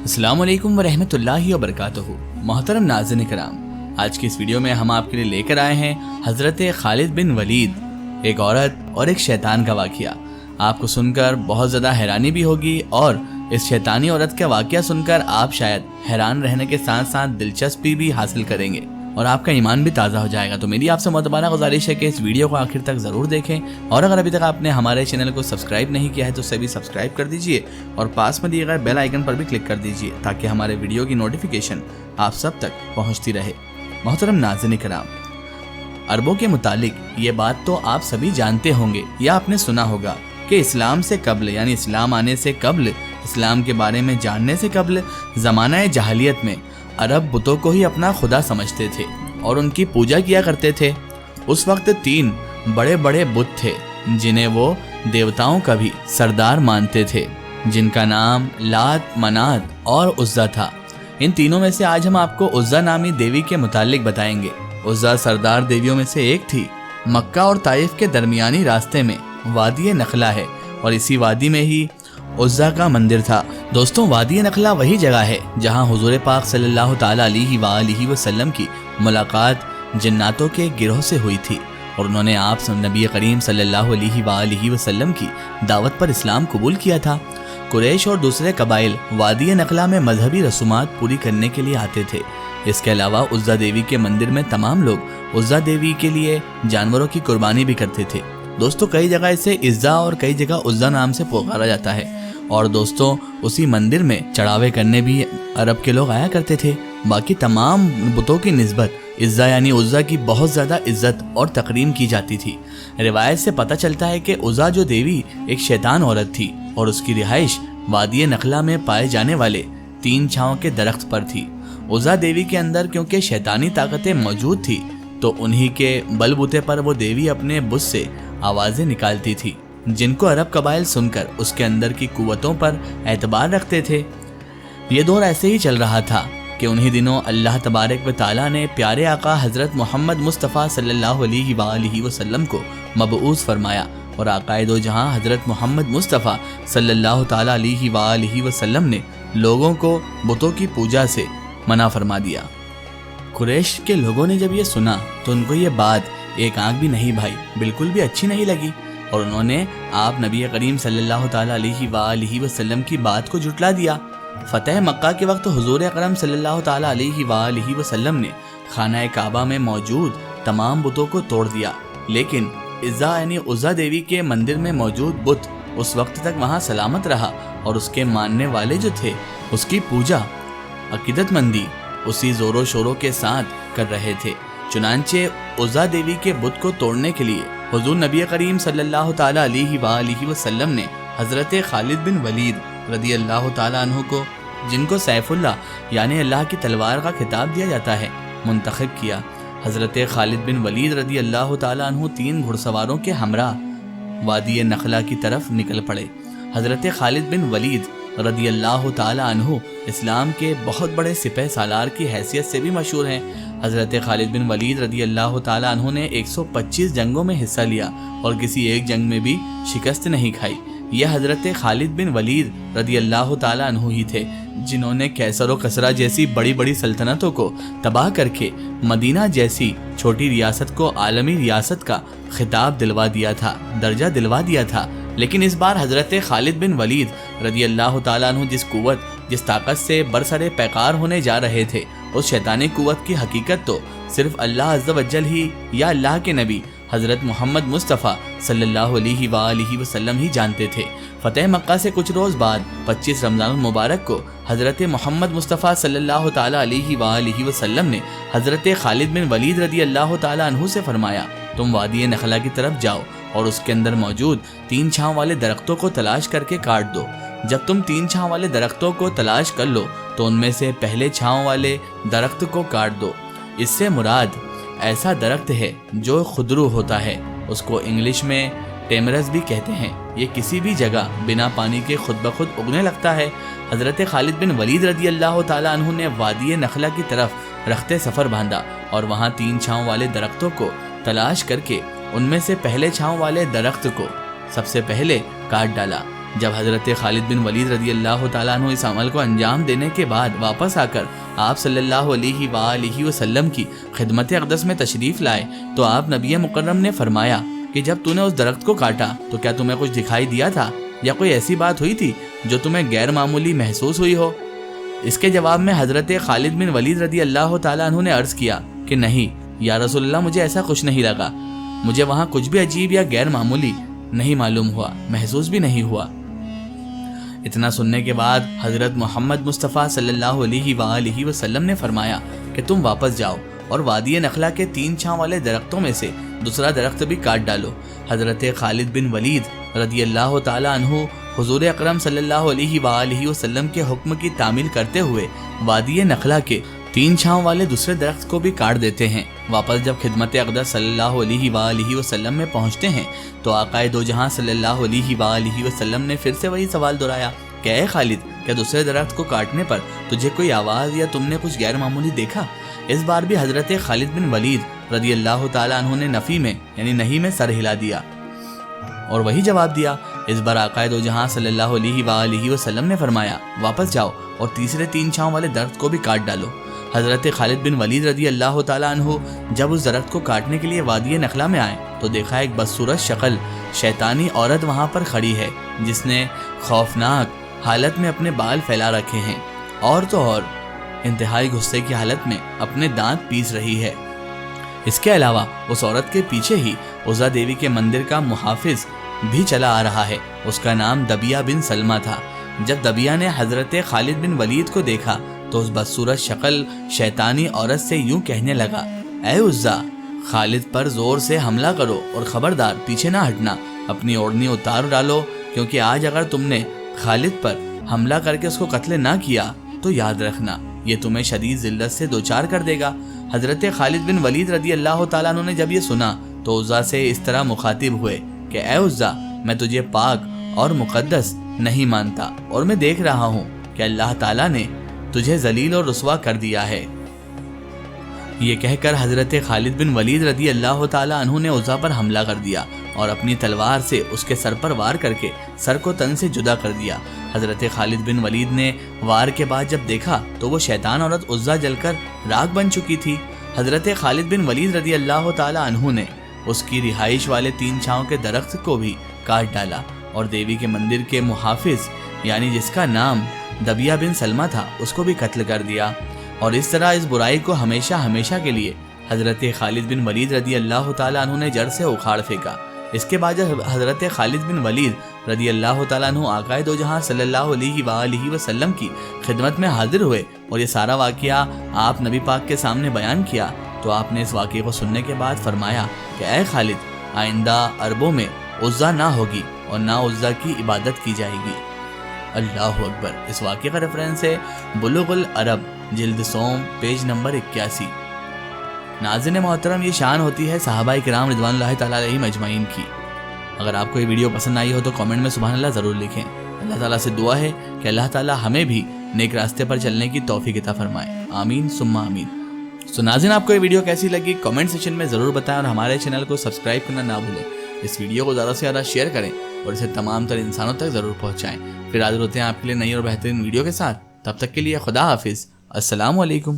السلام علیکم ورحمۃ اللہ وبرکاتہ۔ محترم ناظرین کرام، آج کی اس ویڈیو میں ہم آپ کے لیے لے کر آئے ہیں حضرت خالد بن ولید، ایک عورت اور ایک شیطان کا واقعہ۔ آپ کو سن کر بہت زیادہ حیرانی بھی ہوگی اور اس شیطانی عورت کا واقعہ سن کر آپ شاید حیران رہنے کے ساتھ ساتھ دلچسپی بھی حاصل کریں گے اور آپ کا ایمان بھی تازہ ہو جائے گا۔ تو میری آپ سے معتبرانہ گزارش ہے کہ اس ویڈیو کو آخر تک ضرور دیکھیں، اور اگر ابھی تک آپ نے ہمارے چینل کو سبسکرائب نہیں کیا ہے تو اسے بھی سبسکرائب کر دیجئے اور پاس میں دیے گئے بیل آئیکن پر بھی کلک کر دیجئے تاکہ ہمارے ویڈیو کی نوٹیفیکیشن آپ سب تک پہنچتی رہے۔ محترم ناظرین کرام، عربوں کے متعلق یہ بات تو آپ سبھی جانتے ہوں گے یا آپ نے سنا ہوگا کہ اسلام سے قبل، یعنی اسلام آنے سے قبل، اسلام کے بارے میں جاننے سے قبل، زمانہ جاہلیت میں عرب بتوں کو ہی اپنا خدا سمجھتے تھے اور ان کی پوجا کیا کرتے تھے۔ اس وقت 3 بڑے بڑے بت تھے جنہیں وہ دیوتاؤں کا بھی سردار مانتے تھے، جن کا نام لات، منات اور عزا تھا۔ ان تینوں میں سے آج ہم آپ کو عزا نامی دیوی کے متعلق بتائیں گے۔ عزا سردار دیویوں میں سے ایک تھی۔ مکہ اور طائف کے درمیانی راستے میں وادی نخلہ ہے اور اسی وادی میں ہی عزا کا مندر تھا۔ دوستوں، وادی نخلہ وہی جگہ ہے جہاں حضور پاک صلی اللہ تعالیٰ علیہ وآلہ وسلم کی ملاقات جناتوں کے گروہ سے ہوئی تھی اور انہوں نے آپ نبی کریم صلی اللہ علیہ وآلہ وسلم کی دعوت پر اسلام قبول کیا تھا۔ قریش اور دوسرے قبائل وادی نخلہ میں مذہبی رسومات پوری کرنے کے لیے آتے تھے۔ اس کے علاوہ عزا دیوی کے مندر میں تمام لوگ عزا دیوی کے لیے جانوروں کی قربانی بھی کرتے تھے۔ دوستوں، کئی جگہ اسے عزا اور کئی جگہ عزا نام سے پکارا جاتا ہے، اور دوستوں اسی مندر میں چڑھاوے کرنے بھی عرب کے لوگ آیا کرتے تھے۔ باقی تمام بتوں کی نسبت عزا یعنی عزا کی بہت زیادہ عزت اور تکریم کی جاتی تھی۔ روایت سے پتہ چلتا ہے کہ عزا جو دیوی ایک شیطان عورت تھی اور اس کی رہائش وادی نخلہ میں پائے جانے والے 3 چھاؤں کے درخت پر تھی۔ عزا دیوی کے اندر کیونکہ شیطانی طاقتیں موجود تھی تو انہی کے بل بوتے پر وہ دیوی اپنے بت سے آوازیں نکالتی تھی، جن کو عرب قبائل سن کر اس کے اندر کی قوتوں پر اعتبار رکھتے تھے۔ یہ دور ایسے ہی چل رہا تھا کہ انہی دنوں اللہ تبارک و تعالیٰ نے پیارے آقا حضرت محمد مصطفیٰ صلی اللہ علیہ وآلہ وسلم کو مبعوث فرمایا اور آقائے دو جہاں حضرت محمد مصطفیٰ صلی اللہ تعالیٰ علیہ وآلہ وسلم نے لوگوں کو بتوں کی پوجا سے منع فرما دیا۔ قریش کے لوگوں نے جب یہ سنا تو ان کو یہ بات ایک آنکھ بھی نہیں بھائی، بالکل بھی اچھی نہیں لگی، اور انہوں نے آپ نبی کریم صلی اللہ تعالیٰ علیہ وآلہ وسلم کی بات کو جھٹلا دیا۔ فتح مکہ کے وقت حضور اکرم صلی اللہ تعالیٰ علیہ وآلہ وسلم نے خانہ کعبہ میں موجود تمام بتوں کو توڑ دیا، لیکن عزا یعنی عزا دیوی کے مندر میں موجود بت اس وقت تک وہاں سلامت رہا اور اس کے ماننے والے جو تھے اس کی پوجا عقیدت مندی اسی زور و شوروں کے ساتھ کر رہے تھے۔ چنانچہ عزا دیوی کے بت کو توڑنے کے لیے حضور نبی کریم صلی اللہ تعالیٰ علیہ وآلہ وسلم نے حضرت خالد بن ولید رضی اللہ تعالیٰ عنہ کو، جن کو سیف اللہ یعنی اللہ کی تلوار کا خطاب دیا جاتا ہے، منتخب کیا۔ حضرت خالد بن ولید رضی اللہ تعالیٰ عنہ 3 گھڑ سواروں کے ہمراہ وادی نخلہ کی طرف نکل پڑے۔ حضرت خالد بن ولید رضی اللہ تعالیٰ عنہ اسلام کے بہت بڑے سپہ سالار کی حیثیت سے بھی مشہور ہیں۔ حضرت خالد بن ولید رضی اللہ تعالیٰ عنہ نے 125 جنگوں میں حصہ لیا اور کسی ایک جنگ میں بھی شکست نہیں کھائی۔ یہ حضرت خالد بن ولید رضی اللہ تعالیٰ عنہ ہی تھے جنہوں نے کیسر و کسرا جیسی بڑی بڑی سلطنتوں کو تباہ کر کے مدینہ جیسی چھوٹی ریاست کو عالمی ریاست کا خطاب دلوا دیا تھا، درجہ دلوا دیا تھا۔ لیکن اس بار حضرت خالد بن ولید رضی اللہ تعالیٰ عنہ جس قوت، جس طاقت سے برسر پیکار ہونے جا رہے تھے، اس شیطانی قوت کی حقیقت تو صرف اللہ عز و جل ہی یا اللہ کے نبی حضرت محمد مصطفیٰ صلی اللہ علیہ وآلہ وسلم ہی جانتے تھے۔ فتح مکہ سے کچھ روز بعد 25 رمضان المبارک کو حضرت محمد مصطفیٰ صلی اللہ تعالیٰ علیہ وآلہ وسلم نے حضرت خالد بن ولید رضی اللہ تعالیٰ عنہ سے فرمایا، تم وادی نخلہ کی طرف جاؤ اور اس کے اندر موجود 3 چھاؤں والے درختوں کو تلاش کر کے کاٹ دو۔ جب تم 3 چھاؤں والے درختوں کو تلاش کر لو تو ان میں سے پہلے چھاؤں والے درخت کو کاٹ دو۔ اس سے مراد ایسا درخت ہے جو خودرو ہوتا ہے، اس کو انگلش میں ٹیمرس بھی کہتے ہیں۔ یہ کسی بھی جگہ بنا پانی کے خود بخود اگنے لگتا ہے۔ حضرت خالد بن ولید رضی اللہ تعالیٰ عنہ نے وادی نخلہ کی طرف رخت سفر باندھا اور وہاں 3 چھاؤں والے درختوں کو تلاش کر کے ان میں سے پہلے چھاؤں والے درخت کو سب سے پہلے کاٹ ڈالا۔ جب حضرت خالد بن ولید رضی اللہ تعالیٰ عنہ اس عمل کو انجام دینے کے بعد واپس آ کر آپ صلی اللہ علیہ وآلہ وسلم کی خدمت اقدس میں تشریف لائے تو آپ نبی مکرم نے فرمایا کہ جب تو نے اس درخت کو کاٹا تو کیا تمہیں کچھ دکھائی دیا تھا یا کوئی ایسی بات ہوئی تھی جو تمہیں غیر معمولی محسوس ہوئی ہو؟ اس کے جواب میں حضرت خالد بن ولید رضی اللہ تعالیٰ عنہ نے عرض کیا کہ نہیں یا رسول اللہ، مجھے ایسا کچھ نہیں لگا، مجھے وہاں کچھ بھی عجیب یا غیر معمولی نہیں معلوم ہوا، محسوس بھی نہیں ہوا۔ اتنا سننے کے بعد حضرت محمد مصطفیٰ صلی اللہ علیہ وآلہ وسلم نے فرمایا کہ تم واپس جاؤ اور وادی نخلا کے 3 چھاؤں والے درختوں میں سے دوسرا درخت بھی کاٹ ڈالو۔ حضرت خالد بن ولید رضی اللہ تعالیٰ عنہ حضور اکرم صلی اللہ علیہ وآلہ وسلم کے حکم کی تعمیل کرتے ہوئے وادی نخلا کے 3 چھاؤں والے دوسرے درخت کو بھی کاٹ دیتے ہیں۔ واپس جب خدمت اقدس صلی اللہ علیہ وآلہ وسلم میں پہنچتے ہیں تو آقائے دو جہاں صلی اللہ علیہ وآلہ وسلم نے پھر سے وہی سوال دہرایا کہ اے خالد، کیا دوسرے درخت کو کاٹنے پر تجھے کوئی آواز یا تم نے کچھ غیر معمولی دیکھا؟ اس بار بھی حضرت خالد بن ولید رضی اللہ تعالیٰ عنہ نے نفی میں یعنی نہیں میں سر ہلا دیا اور وہی جواب دیا۔ اس بار آقائے دو جہاں صلی اللہ علیہ وآلہ وسلم نے فرمایا واپس جاؤ اور تیسرے 3 چھاؤں والے درخت کو بھی کاٹ ڈالو۔ حضرت خالد بن ولید رضی اللہ تعالیٰ عنہ جب اس درخت کو کاٹنے کے لیے وادی نخلا میں آئے تو دیکھا ایک بدصورت شکل شیطانی عورت وہاں پر کھڑی ہے جس نے خوفناک حالت میں اپنے بال پھیلا رکھے ہیں اور تو اور انتہائی غصے کی حالت میں اپنے دانت پیس رہی ہے۔ اس کے علاوہ اس عورت کے پیچھے ہی عزا دیوی کے مندر کا محافظ بھی چلا آ رہا ہے۔ اس کا نام دبیہ بن سلمہ تھا۔ جب دبیہ نے حضرت خالد بن ولید کو دیکھا تو اس بدصورت شکل شیطانی عورت سے یوں کہنے لگا، اے عزا، خالد پر زور سے حملہ کرو اور خبردار پیچھے نہ ہٹنا، اپنی اوڑھنی اتار ڈالو، کیونکہ آج اگر تم نے خالد پر حملہ کر کے اس کو قتل نہ کیا تو یاد رکھنا یہ تمہیں شدید ذلت سے دوچار کر دے گا۔ حضرت خالد بن ولید رضی اللہ تعالیٰ عنہ نے جب یہ سنا تو عزا سے اس طرح مخاطب ہوئے کہ اے عزا، میں تجھے پاک اور مقدس نہیں مانتا اور میں دیکھ رہا ہوں کہ اللہ تعالیٰ نے تجھے ذلیل اور رسوا کر دیا ہے۔ یہ کہہ کر حضرت خالد بن ولید رضی اللہ تعالیٰ عنہ نے عزا پر حملہ کر دیا اور اپنی تلوار سے اس کے سر پر وار کر کے سر کو تن سے جدا کر دیا۔ حضرت خالد بن ولید نے وار کے بعد جب دیکھا تو وہ شیطان عورت عزا جل کر راکھ بن چکی تھی۔ حضرت خالد بن ولید رضی اللہ تعالیٰ عنہ نے اس کی رہائش والے 3 چھاؤں کے درخت کو بھی کاٹ ڈالا اور دیوی کے مندر کے محافظ یعنی جس کا نام دبیہ بن سلمہ تھا اس کو بھی قتل کر دیا، اور اس طرح اس برائی کو ہمیشہ ہمیشہ کے لیے حضرت خالد بن ولید رضی اللہ تعالیٰ عنہ نے جڑ سے اکھاڑ پھینکا۔ اس کے بعد جب حضرت خالد بن ولید رضی اللہ تعالیٰ عنہ آقائے دو جہاں صلی اللہ علیہ وآلہ وسلم کی خدمت میں حاضر ہوئے اور یہ سارا واقعہ آپ نبی پاک کے سامنے بیان کیا تو آپ نے اس واقعے کو سننے کے بعد فرمایا کہ اے خالد، آئندہ عربوں میں عزا نہ ہوگی اور نہ عزا کی عبادت کی جائے گی۔ اللہ اکبر۔ اس واقعے کا ریفرنس ہے بلوغ العرب جلد سوم پیج نمبر 81۔ ناظرین محترم، یہ شان ہوتی ہے صحابہ کرام رضوان اللہ تعالیٰ علیہم اجمعین کی۔ اگر آپ کو یہ ویڈیو پسند آئی ہو تو کامنٹ میں سبحان اللہ ضرور لکھیں۔ اللہ تعالیٰ سے دعا ہے کہ اللہ تعالیٰ ہمیں بھی نیک راستے پر چلنے کی توفیق عطا فرمائے، آمین ثم آمین۔ تو ناظرین، آپ کو یہ ویڈیو کیسی لگی کامنٹ سیکشن میں ضرور بتائیں اور ہمارے چینل کو سبسکرائب کرنا نہ بھولیں۔ اس ویڈیو کو زیادہ سے زیادہ شیئر کریں اور اسے تمام تر انسانوں تک ضرور پہنچائیں۔ پھر حاضر ہوتے ہیں آپ کے لیے نئی اور بہترین ویڈیو کے ساتھ، تب تک کے لیے خدا حافظ، السلام علیکم۔